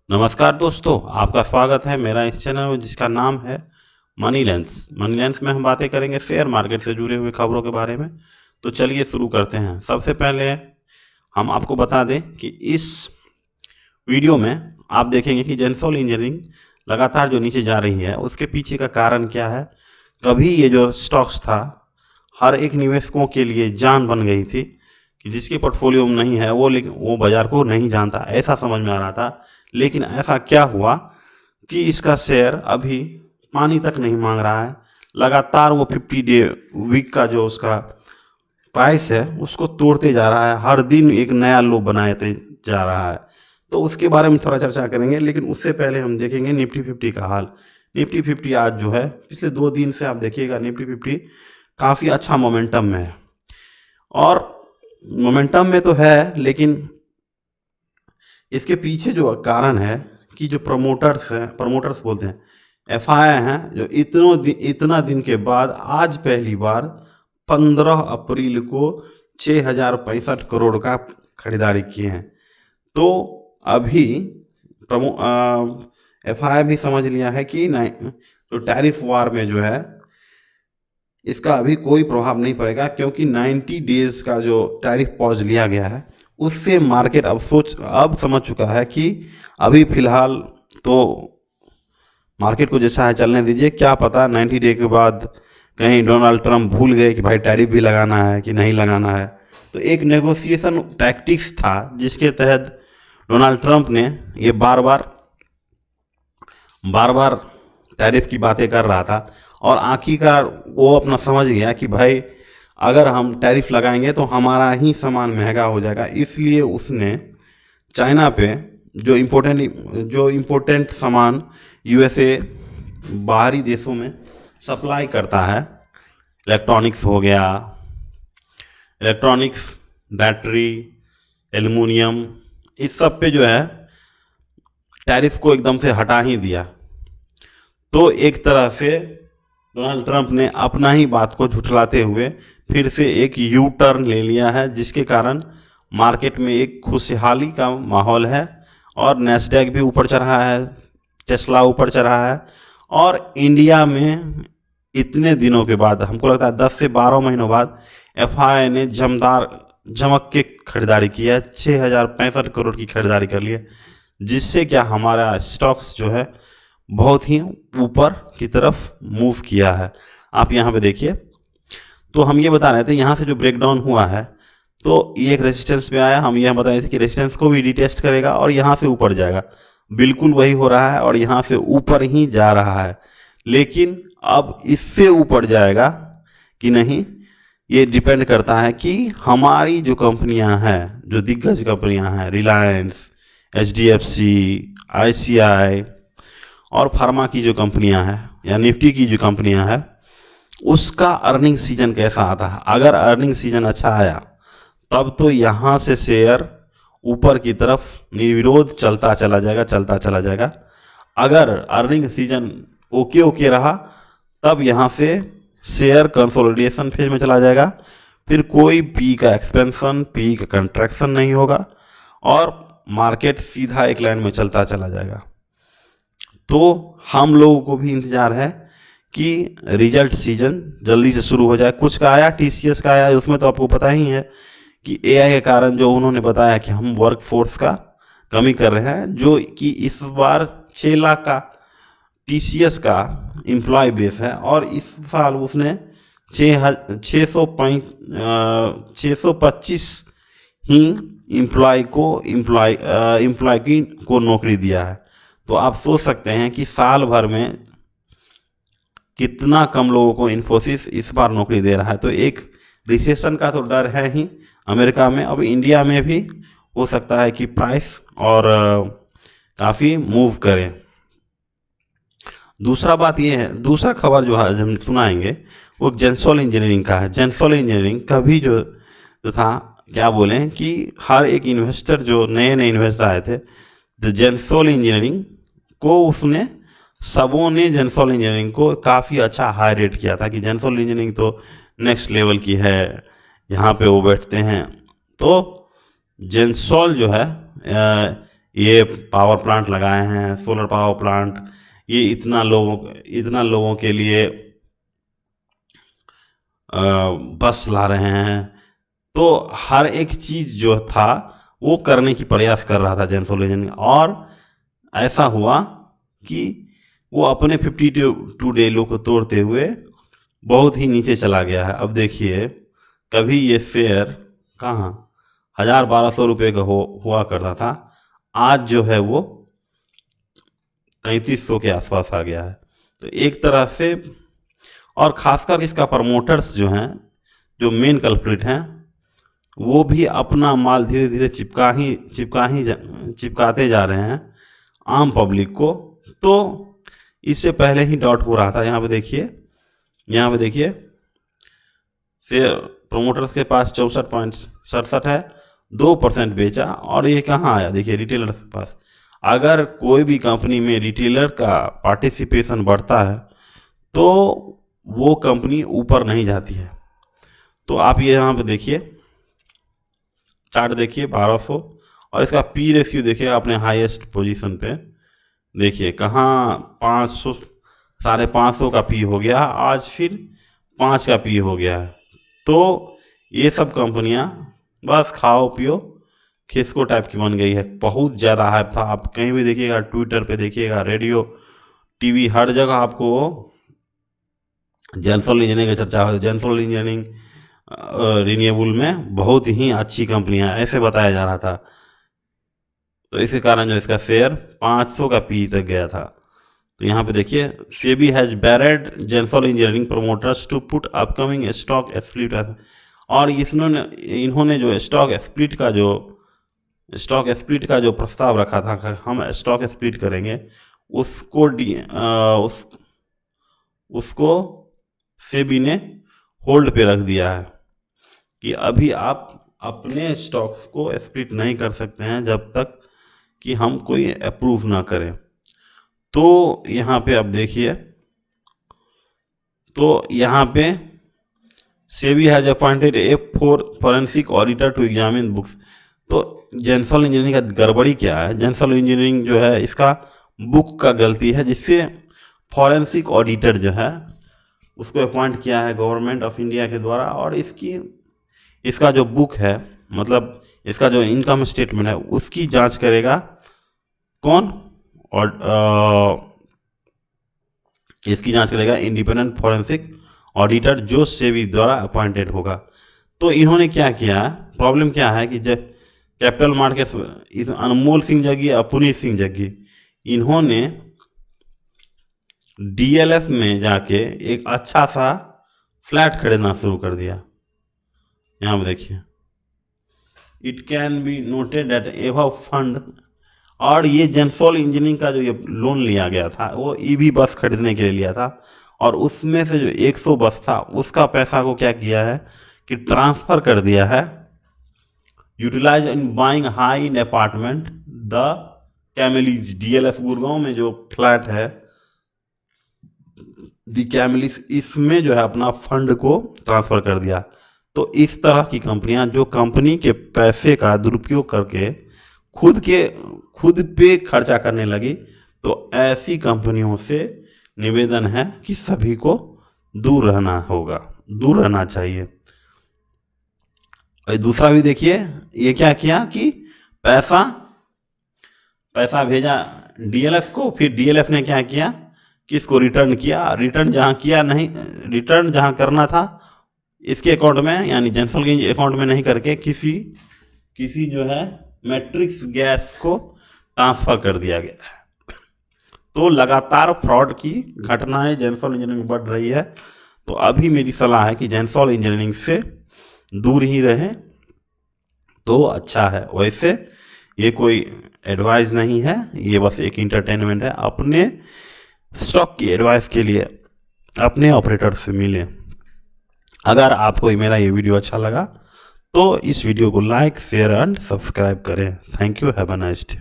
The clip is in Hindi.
नमस्कार दोस्तों, आपका स्वागत है मेरा इस चैनल में जिसका नाम है मनी लेंस। मनी लेंस में हम बातें करेंगे शेयर मार्केट से जुड़े हुए खबरों के बारे में। तो चलिए शुरू करते हैं। सबसे पहले हम आपको बता दें कि इस वीडियो में आप देखेंगे कि जेंसोल इंजीनियरिंग लगातार जो नीचे जा रही है उसके पीछे का कारण क्या है। कभी ये जो स्टॉक्स था हर एक निवेशकों के लिए जान बन गई थी कि जिसके पोर्टफोलियो में नहीं है वो, लेकिन वो बाजार को नहीं जानता, ऐसा समझ में आ रहा था। लेकिन ऐसा क्या हुआ कि इसका शेयर अभी पानी तक नहीं मांग रहा है। लगातार वो 50 डे वीक का जो उसका प्राइस है उसको तोड़ते जा रहा है, हर दिन एक नया लो बनाते जा रहा है। तो उसके बारे में थोड़ा चर्चा करेंगे, लेकिन उससे पहले हम देखेंगे निफ्टी 50 का हाल। निफ्टी 50 आज जो है पिछले 2 दिन से आप देखिएगा निफ्टी 50 काफ़ी अच्छा मोमेंटम में है। और मोमेंटम में तो है, लेकिन इसके पीछे जो कारण है कि जो प्रमोटर्स बोलते हैं, एफआई हैं, जो इतना दिन के बाद आज पहली बार 15 अप्रैल को 6,065 करोड़ का खरीदारी किए हैं। तो अभी एफआई भी समझ लिया है कि जो टैरिफ वार में जो है इसका अभी कोई प्रभाव नहीं पड़ेगा, क्योंकि 90 डेज का जो टैरिफ पॉज लिया गया है उससे मार्केट अब समझ चुका है कि अभी फिलहाल तो मार्केट को जैसा है चलने दीजिए। क्या पता 90 डे के बाद कहीं डोनाल्ड ट्रंप भूल गए कि भाई टैरिफ भी लगाना है कि नहीं लगाना है। तो एक नेगोशिएशन टैक्टिक्स था जिसके तहत डोनाल्ड ट्रंप ने ये बार बार टैरिफ की बातें कर रहा था, और आखिरकार वो अपना समझ गया कि भाई अगर हम टैरिफ लगाएंगे तो हमारा ही सामान महंगा हो जाएगा। इसलिए उसने चाइना पे जो इम्पोर्टेंट सामान यूएसए बाहरी देशों में सप्लाई करता है, इलेक्ट्रॉनिक्स हो गया, इलेक्ट्रॉनिक्स, बैटरी, एल्युमिनियम, इस सब पे जो है टैरिफ को एकदम से हटा ही दिया। तो एक तरह से डोनाल्ड ट्रंप ने अपना ही बात को झुठलाते हुए फिर से एक यू टर्न ले लिया है, जिसके कारण मार्केट में एक खुशहाली का माहौल है और नैस्डैक भी ऊपर चढ़ा है, टेस्ला ऊपर चढ़ा है। और इंडिया में इतने दिनों के बाद, हमको लगता है 10 से 12 महीनों बाद, एफआई ने जमक के खरीदारी की है, 6,065 करोड़ की खरीदारी कर ली है, जिससे क्या हमारा स्टॉक्स जो है बहुत ही ऊपर की तरफ मूव किया है। आप यहाँ पे देखिए, तो हम ये बता रहे थे यहाँ से जो ब्रेकडाउन हुआ है तो ये एक रेजिस्टेंस पे आया। हम यह बता रहे थे कि रेजिस्टेंस को भी रिटेस्ट करेगा और यहाँ से ऊपर जाएगा। बिल्कुल वही हो रहा है और यहाँ से ऊपर ही जा रहा है, लेकिन अब इससे ऊपर जाएगा कि नहीं ये डिपेंड करता है कि हमारी जो कंपनियां हैं, जो दिग्गज कंपनियां हैं, रिलायंस, एचडीएफसी, आईसीआई और फार्मा की जो कंपनियां हैं या निफ्टी की जो कंपनियां हैं, उसका अर्निंग सीजन कैसा आता है। अगर अर्निंग सीजन अच्छा आया तब तो यहाँ से शेयर ऊपर की तरफ निर्विरोध चलता चला जाएगा। अगर अर्निंग सीजन ओके रहा तब यहाँ से शेयर कंसोलिडेशन फेज में चला जाएगा। फिर कोई पी का एक्सपेंशन, पी का कंट्रैक्शन नहीं होगा और मार्केट सीधा एक लाइन में चलता चला जाएगा। तो हम लोगों को भी इंतज़ार है कि रिजल्ट सीजन जल्दी से शुरू हो जाए। कुछ का आया, टीसीएस का आया, उसमें तो आपको पता ही है कि एआई के कारण जो उन्होंने बताया कि हम वर्क फोर्स का कमी कर रहे हैं, जो कि इस बार 6 लाख का टीसीएस का एम्प्लॉय बेस है और इस साल उसने 625 ही एम्प्लॉय को नौकरी दिया है। तो आप सोच सकते हैं कि साल भर में कितना कम लोगों को इन्फोसिस इस बार नौकरी दे रहा है। तो एक रिसेशन का तो डर है ही अमेरिका में, अब इंडिया में भी हो सकता है कि प्राइस और काफ़ी मूव करें। दूसरा बात ये है, दूसरा खबर जो है हम सुनाएंगे वो जेंसोल इंजीनियरिंग का है। जेंसोल इंजीनियरिंग का भी जो था, क्या बोलें कि हर एक इन्वेस्टर जो नए इन्वेस्टर आए थे, तो जेंसोल इंजीनियरिंग को सबों ने जेंसोल इंजीनियरिंग को काफ़ी अच्छा हाई रेट किया था कि जेंसोल इंजीनियरिंग तो नेक्स्ट लेवल की है, यहाँ पे वो बैठते हैं। तो जेंसोल जो है ये पावर प्लांट लगाए हैं, सोलर पावर प्लांट, ये इतना लोगों के लिए बस ला रहे हैं। तो हर एक चीज़ जो था वो करने की प्रयास कर रहा था जेनसोल इंजीनियरिंग, और ऐसा हुआ कि वो अपने 52 डे लो को तोड़ते हुए बहुत ही नीचे चला गया है। अब देखिए, कभी ये शेयर कहाँ 1000-1200 रुपये का हुआ करता था, आज जो है वो 3300 के आसपास आ गया है। तो एक तरह से, और ख़ासकर इसका प्रमोटर्स जो हैं, जो मेन कल्प्रिट हैं, वो भी अपना माल धीरे धीरे चिपकाते जा रहे हैं आम पब्लिक को। तो इससे पहले ही डाउट हो रहा था। यहाँ पे देखिए शेयर प्रमोटर्स के पास 64.67 है, 2% बेचा, और ये कहाँ आया, देखिए रिटेलर के पास। अगर कोई भी कंपनी में रिटेलर का पार्टिसिपेशन बढ़ता है तो वो कंपनी ऊपर नहीं जाती है। तो आप ये यहाँ पे देखिए, चार्ट देखिए 1200, और इसका पी रेशियो देखिए अपने हाईएस्ट पोजीशन पे, देखिए कहाँ 500, 550 का पी हो गया, आज फिर 5 का पी हो गया है। तो ये सब कंपनियां बस खाओ पियो खिसको टाइप की बन गई है। बहुत ज़्यादा हाइप था, आप कहीं भी देखिएगा, ट्विटर पे देखिएगा, रेडियो टीवी, हर जगह आपको जेनसोल इंजीनियरिंग का चर्चा हो। जेनसोल इंजीनियरिंग रिन्यूएबल में बहुत ही अच्छी कंपनियां, ऐसे बताया जा रहा था। तो इसके कारण जो इसका शेयर 500 का पी तक गया था। तो यहाँ पे देखिए, SEBI has barred Gensol Engineering promoters to put upcoming stock split, और इन्होंने जो स्टॉक स्प्लिट का जो प्रस्ताव रखा था, हम स्टॉक स्प्लिट करेंगे, उसको सेबी ने होल्ड पे रख दिया है कि अभी आप अपने स्टॉक्स को स्प्लिट नहीं कर सकते हैं जब तक कि हम कोई अप्रूव ना करें। तो यहाँ पे आप देखिए, तो यहाँ पे SEBI has appointed a forensic auditor to examine books. तो जेनसोल इंजीनियरिंग का गड़बड़ी क्या है, जेनसोल इंजीनियरिंग जो है इसका बुक का गलती है, जिससे फॉरेंसिक ऑडिटर जो है उसको अपॉइंट किया है गवर्नमेंट ऑफ इंडिया के द्वारा, और इसका जो बुक है, मतलब इसका जो इनकम स्टेटमेंट है, उसकी जांच करेगा कौन, और इसकी जांच करेगा इंडिपेंडेंट फॉरेंसिक ऑडिटर जो सेबी द्वारा अपॉइंटेड होगा। तो इन्होंने क्या किया, प्रॉब्लम क्या है कि जब कैपिटल मार्केट्स, अनमोल सिंह जग्गी, पुनीत सिंह जग्गी, इन्होंने डीएलएफ में जाके एक अच्छा सा फ्लैट खरीदना शुरू कर दिया। यहाँ पे देखिए, it can be noted that above fund, और ये जेनसोल इंजीनियरिंग का जो ये लोन लिया गया था वो ईवी बस खरीदने के लिए लिया था, और उसमें से जो 100 बस था उसका पैसा को क्या किया है कि ट्रांसफ़र कर दिया है, utilise in buying high in apartment the Camellias, DLF Gurgaon में जो फ्लैट है दी कैमिलीज, इसमें जो है अपना फंड को ट्रांसफ़र कर दिया। तो इस तरह की कंपनियां जो कंपनी के पैसे का दुरुपयोग करके खुद पे खर्चा करने लगी, तो ऐसी कंपनियों से निवेदन है कि सभी को दूर रहना चाहिए। और दूसरा भी देखिए, ये क्या किया कि पैसा भेजा डीएलएफ को, फिर डीएलएफ ने क्या किया कि इसको रिटर्न किया। रिटर्न जहां करना था इसके अकाउंट में, यानी जेनसोल के अकाउंट में नहीं करके किसी जो है मैट्रिक्स गैस को ट्रांसफ़र कर दिया गया। तो लगातार फ्रॉड की घटनाएं जेनसोल इंजीनियरिंग बढ़ रही है। तो अभी मेरी सलाह है कि जेनसोल इंजीनियरिंग से दूर ही रहें तो अच्छा है। वैसे ये कोई एडवाइस नहीं है, ये बस एक इंटरटेनमेंट है। अपने स्टॉक की एडवाइस के लिए अपने ऑपरेटर से मिलें। अगर आपको मेरा ये वीडियो अच्छा लगा तो इस वीडियो को लाइक, शेयर एंड सब्सक्राइब करें। Thank you, have a nice day.